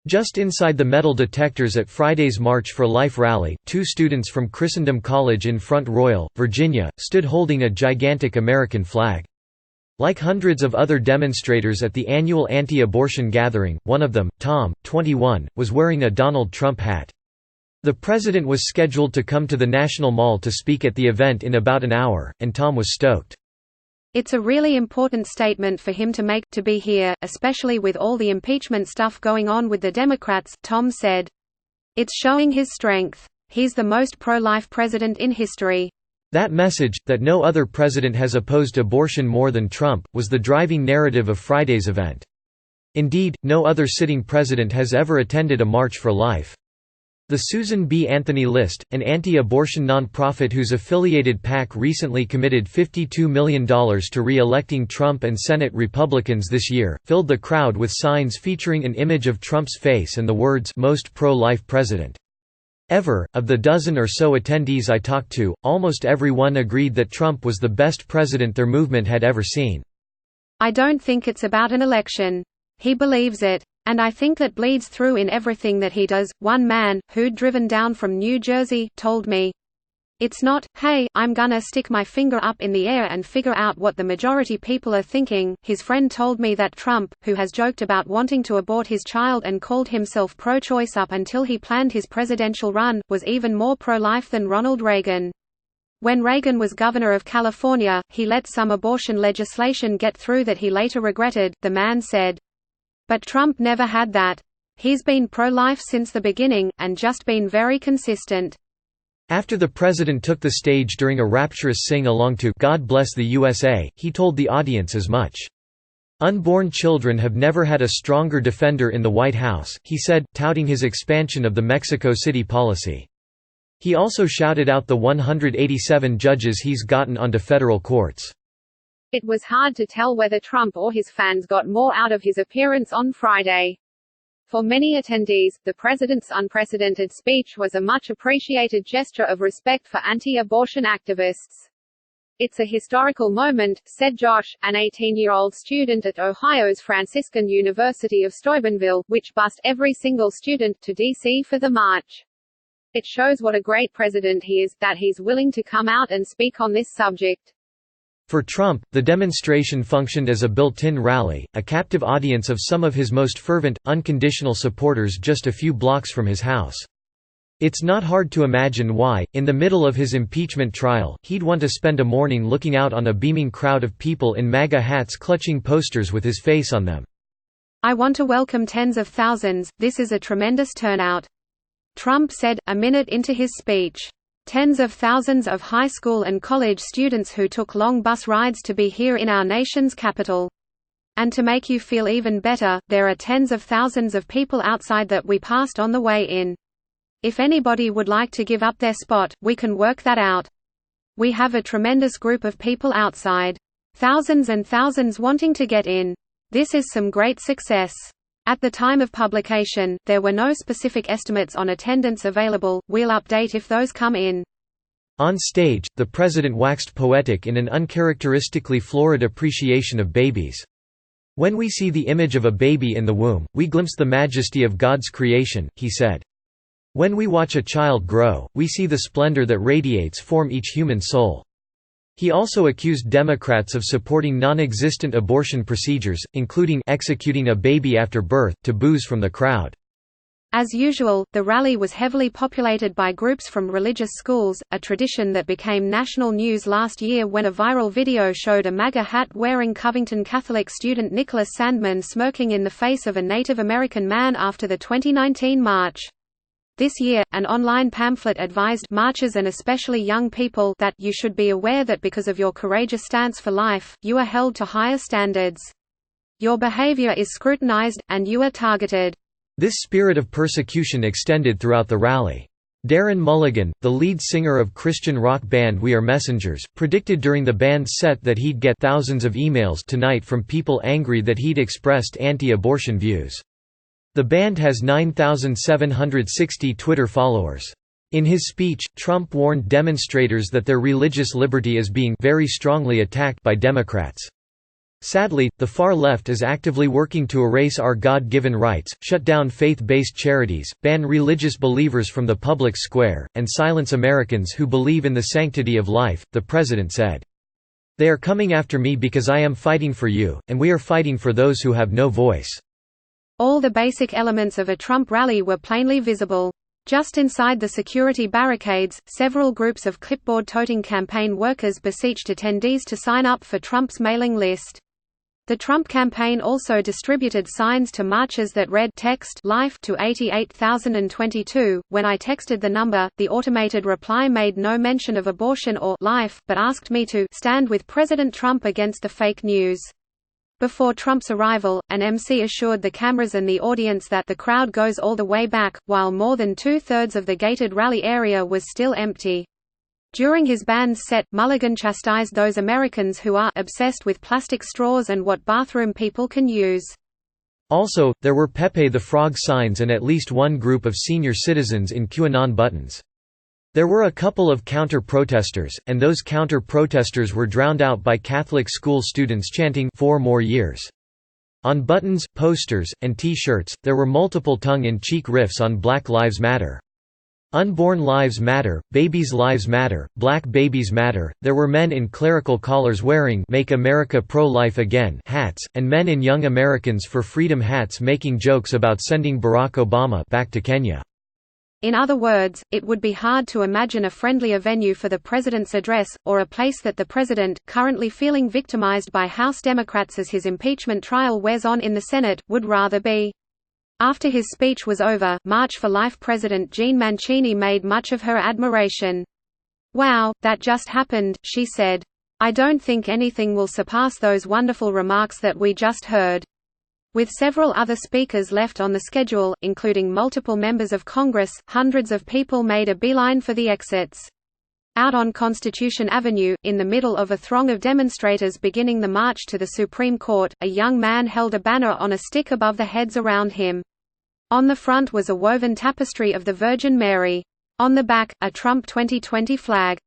Just inside the metal detectors at Friday's March for Life rally, 2 students from Christendom College in Front Royal, Virginia, stood holding a gigantic American flag. Like hundreds of other demonstrators at the annual anti-abortion gathering, one of them, Tom, 21, was wearing a Donald Trump hat. The president was scheduled to come to the National Mall to speak at the event in about an hour, and Tom was stoked. "It's a really important statement for him to make, to be here, especially with all the impeachment stuff going on with the Democrats," Tom said. "It's showing his strength. He's the most pro-life president in history." That message, that no other president has opposed abortion more than Trump, was the driving narrative of Friday's event. Indeed, no other sitting president has ever attended a March for Life. The Susan B. Anthony List, an anti-abortion nonprofit whose affiliated PAC recently committed $52 million to re-electing Trump and Senate Republicans this year, filled the crowd with signs featuring an image of Trump's face and the words "Most pro-life president ever." Of the dozen or so attendees I talked to, almost everyone agreed that Trump was the best president their movement had ever seen. "I don't think it's about an election. He believes it. And I think that bleeds through in everything that he does," one man, who'd driven down from New Jersey, told me. "It's not, hey, I'm gonna stick my finger up in the air and figure out what the majority people are thinking." His friend told me that Trump, who has joked about wanting to abort his child and called himself pro-choice up until he planned his presidential run, was even more pro-life than Ronald Reagan. When Reagan was governor of California, he let some abortion legislation get through that he later regretted, the man said. But Trump never had that. He's been pro-life since the beginning, and just been very consistent. After the president took the stage during a rapturous sing-along to "God Bless the USA," he told the audience as much. "Unborn children have never had a stronger defender in the White House," he said, touting his expansion of the Mexico City policy. He also shouted out the 187 judges he's gotten onto federal courts. It was hard to tell whether Trump or his fans got more out of his appearance on Friday. For many attendees, the president's unprecedented speech was a much appreciated gesture of respect for anti-abortion activists. "It's a historical moment," said Josh, an 18-year-old student at Ohio's Franciscan University of Steubenville, which bused every single student to D.C. for the march. "It shows what a great president he is, that he's willing to come out and speak on this subject." For Trump, the demonstration functioned as a built-in rally, a captive audience of some of his most fervent, unconditional supporters just a few blocks from his house. It's not hard to imagine why, in the middle of his impeachment trial, he'd want to spend a morning looking out on a beaming crowd of people in MAGA hats clutching posters with his face on them. "I want to welcome tens of thousands, this is a tremendous turnout," Trump said, a minute into his speech. "Tens of thousands of high school and college students who took long bus rides to be here in our nation's capital. And to make you feel even better, there are tens of thousands of people outside that we passed on the way in. If anybody would like to give up their spot, we can work that out. We have a tremendous group of people outside. Thousands and thousands wanting to get in. This is some great success." At the time of publication, there were no specific estimates on attendance available. We'll update if those come in. On stage, the president waxed poetic in an uncharacteristically florid appreciation of babies. "When we see the image of a baby in the womb, we glimpse the majesty of God's creation," he said. "When we watch a child grow, we see the splendor that radiates from each human soul." He also accused Democrats of supporting non-existent abortion procedures, including executing a baby after birth, to boos from the crowd. As usual, the rally was heavily populated by groups from religious schools, a tradition that became national news last year when a viral video showed a MAGA hat-wearing Covington Catholic student Nicholas Sandmann smirking in the face of a Native American man after the 2019 march. This year, an online pamphlet advised marchers and especially young people that you should be aware that because of your courageous stance for life, you are held to higher standards. Your behavior is scrutinized, and you are targeted. This spirit of persecution extended throughout the rally. Darren Mulligan, the lead singer of Christian rock band We Are Messengers, predicted during the band's set that he'd get thousands of emails tonight from people angry that he'd expressed anti-abortion views. The band has 9,760 Twitter followers. In his speech, Trump warned demonstrators that their religious liberty is being very strongly attacked by Democrats. Sadly, the far left is actively working to erase our God-given rights, shut down faith-based charities, ban religious believers from the public square, and silence Americans who believe in the sanctity of life, the president said. They are coming after me because I am fighting for you, and we are fighting for those who have no voice. All the basic elements of a Trump rally were plainly visible. Just inside the security barricades, several groups of clipboard-toting campaign workers beseeched attendees to sign up for Trump's mailing list. The Trump campaign also distributed signs to marchers that read "Text Life" to 88,022. When I texted the number, the automated reply made no mention of abortion or life, but asked me to stand with President Trump against the fake news. Before Trump's arrival, an MC assured the cameras and the audience that the crowd goes all the way back, while more than two-thirds of the gated rally area was still empty. During his band's set, Mulligan chastised those Americans who are obsessed with plastic straws and what bathroom people can use. Also, there were Pepe the Frog signs and at least one group of senior citizens in QAnon buttons. There were a couple of counter-protesters, and those counter-protesters were drowned out by Catholic school students chanting 4 more years. On buttons, posters, and T-shirts, there were multiple tongue-in-cheek riffs on Black Lives Matter. Unborn lives matter, babies' lives matter, black babies matter. There were men in clerical collars wearing "Make America Pro-Life Again" hats, and men in Young Americans for Freedom hats making jokes about sending Barack Obama back to Kenya. In other words, it would be hard to imagine a friendlier venue for the president's address, or a place that the president, currently feeling victimized by House Democrats as his impeachment trial wears on in the Senate, would rather be. After his speech was over, March for Life President Jean Mancini made much of her admiration. "Wow, that just happened," she said. "I don't think anything will surpass those wonderful remarks that we just heard." With several other speakers left on the schedule, including multiple members of Congress, hundreds of people made a beeline for the exits. Out on Constitution Avenue, in the middle of a throng of demonstrators beginning the march to the Supreme Court, a young man held a banner on a stick above the heads around him. On the front was a woven tapestry of the Virgin Mary. On the back, a Trump 2020 flag.